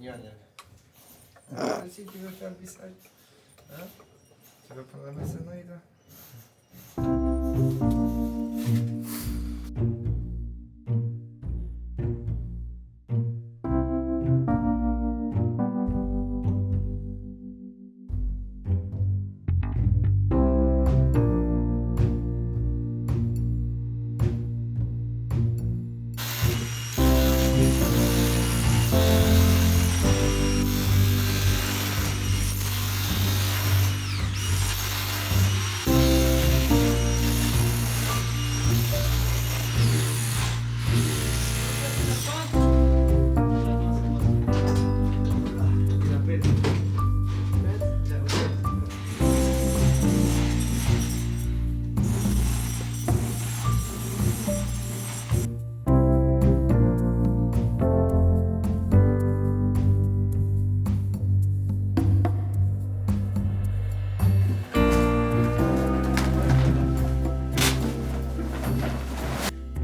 Génial. Toi aussi, tu veux faire le bissage? Hein? Tu veux prendre la maçonnerie, toi?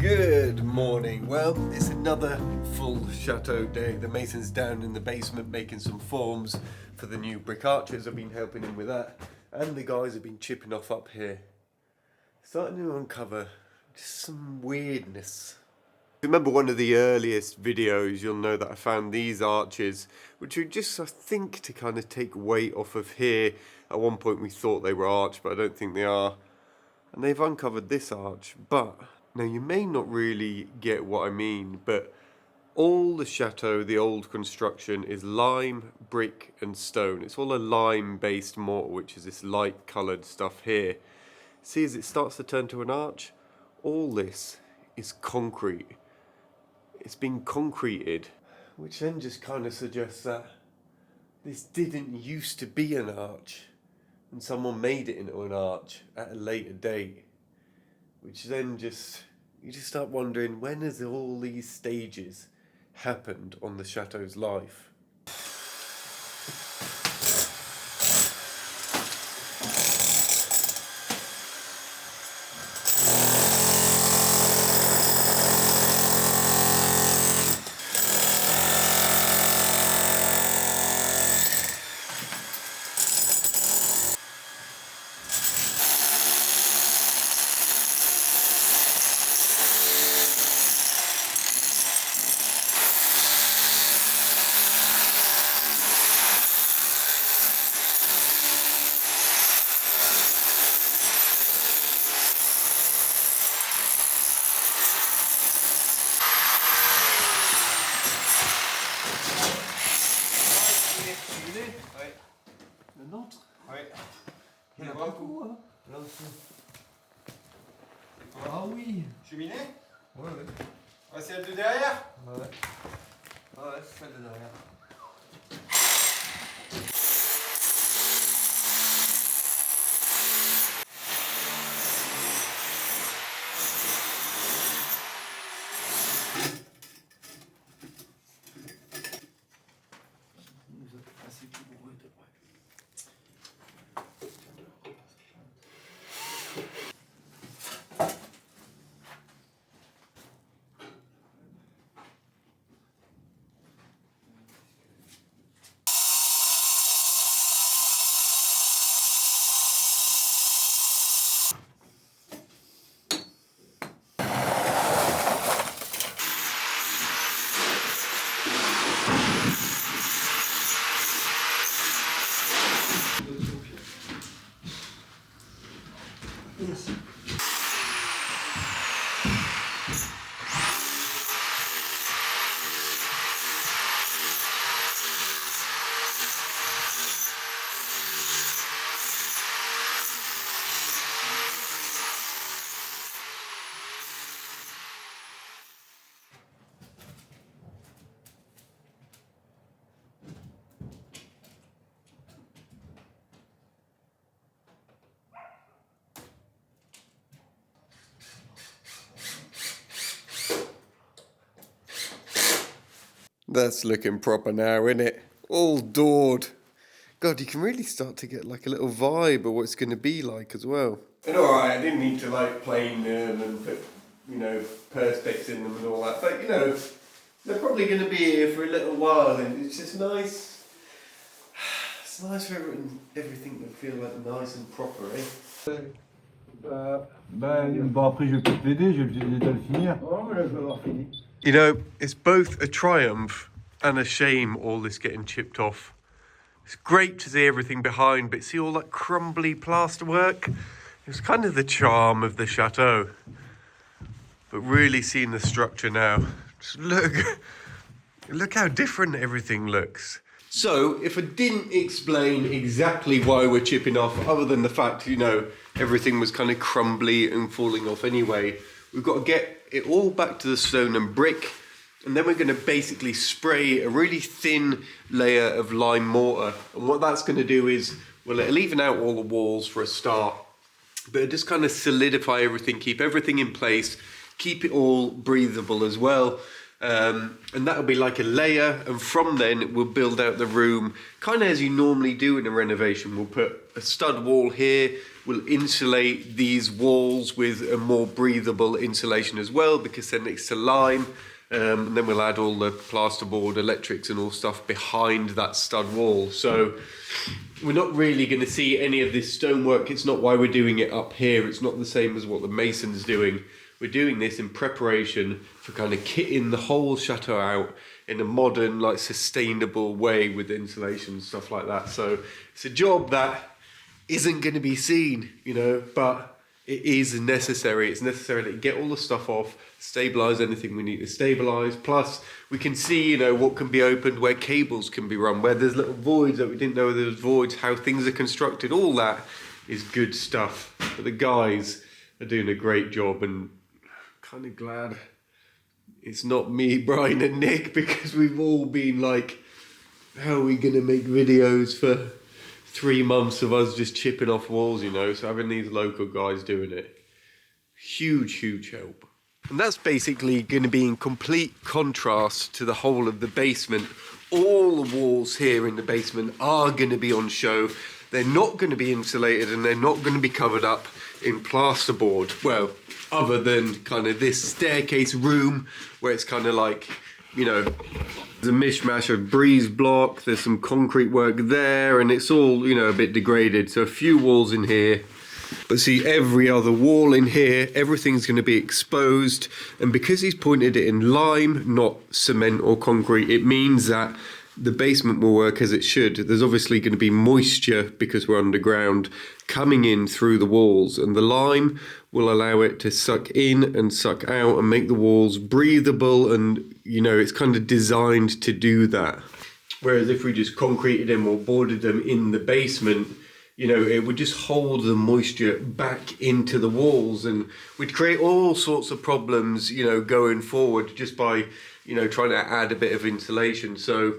Good morning. Well, it's another full Chateau day. The mason's down in the basement making some forms for the new brick arches. I've been helping him with that, and the guys have been chipping off up here, starting to uncover just some weirdness. If you remember one of the earliest videos, you'll know that I found these arches, which are just, I think, to kind of take weight off of here. At one point we thought they were arch, but I don't think they are. And they've uncovered this arch, but now you may not really get what I mean, but all the chateau, the old construction, is lime, brick and stone. It's all a lime-based mortar, which is this light-coloured stuff here. See, as it starts to turn to an arch, all this is concrete. It's been concreted, which then just kind of suggests that this didn't used to be an arch, and someone made it into an arch at a later date. Which then you just start wondering, when has all these stages happened on the chateau's life? Le nôtre? Oui. Il y en a beaucoup, hein? Là aussi. Ah oui! Cheminée? Ouais, ouais. Ah, c'est celle de derrière? Ouais. Ah ouais, c'est celle de derrière. Yes. That's looking proper now, isn't it? All doored. God, you can really start to get like a little vibe of what it's going to be like as well. And alright, I didn't need to like plane them and put, perspex in them and all that, but They're probably going to be here for a little while, and it's just nice. It's nice for everything to feel like nice and proper, eh? Bon après je vais peut-être l'aider, je vais l'aider à le finir. Oh, mais là, je vais avoir fini. You know, it's both a triumph and a shame all this getting chipped off. It's great to see everything behind, but see all that crumbly plasterwork? It's kind of the charm of the chateau. But really seeing the structure now, just look how different everything looks. So, if I didn't explain exactly why we're chipping off, other than the fact, you know, everything was kind of crumbly and falling off anyway, we've got to get it all back to the stone and brick, and then we're going to basically spray a really thin layer of lime mortar. And what that's going to do is, well, it'll even out all the walls for a start, but it'll just kind of solidify everything, keep everything in place, keep it all breathable as well. And that'll be like a layer, and from then we'll build out the room kind of as you normally do in a renovation. We'll put a stud wall here, we'll insulate these walls with a more breathable insulation as well, because then it's to lime, and then we'll add all the plasterboard, electrics and all stuff behind that stud wall. So we're not really going to see any of this stonework. It's not why we're doing it up here. It's not the same as what the mason's doing. We're doing this in preparation for kind of kitting the whole chateau out in a modern, like, sustainable way with insulation and stuff like that. So it's a job that isn't going to be seen, you know, but it is necessary. It's necessary to get all the stuff off, stabilise anything we need to stabilise. Plus, we can see, you know, what can be opened, where cables can be run, where there's little voids that we didn't know there was voids, how things are constructed. All that is good stuff. But the guys are doing a great job, and kind of glad it's not me, Brian and Nick, because we've all been like, how are we going to make videos for 3 months of us just chipping off walls, you know? So having these local guys doing it, huge help. And that's basically going to be in complete contrast to the whole of the basement. All the walls here in the basement are going to be on show. They're not going to be insulated, and they're not going to be covered up in plasterboard. Well, other than kind of this staircase room where it's kind of like, you know, there's a mishmash of breeze block, there's some concrete work there, and it's all, you know, a bit degraded. So a few walls in here, but see, every other wall in here, everything's going to be exposed. And because he's pointed it in lime, not cement or concrete, it means that the basement will work as it should. There's obviously going to be moisture, because we're underground, coming in through the walls, and the lime will allow it to suck in and suck out and make the walls breathable, and, you know, it's kind of designed to do that. Whereas if we just concreted them or boarded them in the basement, you know, it would just hold the moisture back into the walls, and we'd create all sorts of problems, you know, going forward, just by, you know, trying to add a bit of insulation. So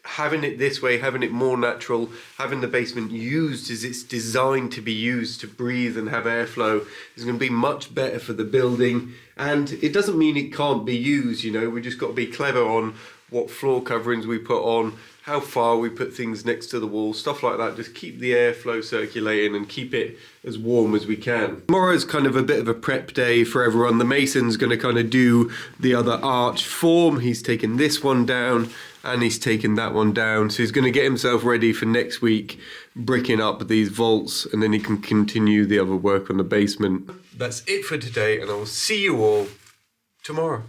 having it this way, having it more natural, having the basement used as it's designed to be used, to breathe and have airflow, is going to be much better for the building. And it doesn't mean it can't be used, you know, we just got to be clever on what floor coverings we put on, how far we put things next to the wall, stuff like that. Just keep the airflow circulating and keep it as warm as we can. Tomorrow's kind of a bit of a prep day for everyone. The mason's going to kind of do the other arch form. He's taken this one down and he's taken that one down. So he's going to get himself ready for next week, bricking up these vaults, and then he can continue the other work on the basement. That's it for today, and I will see you all tomorrow.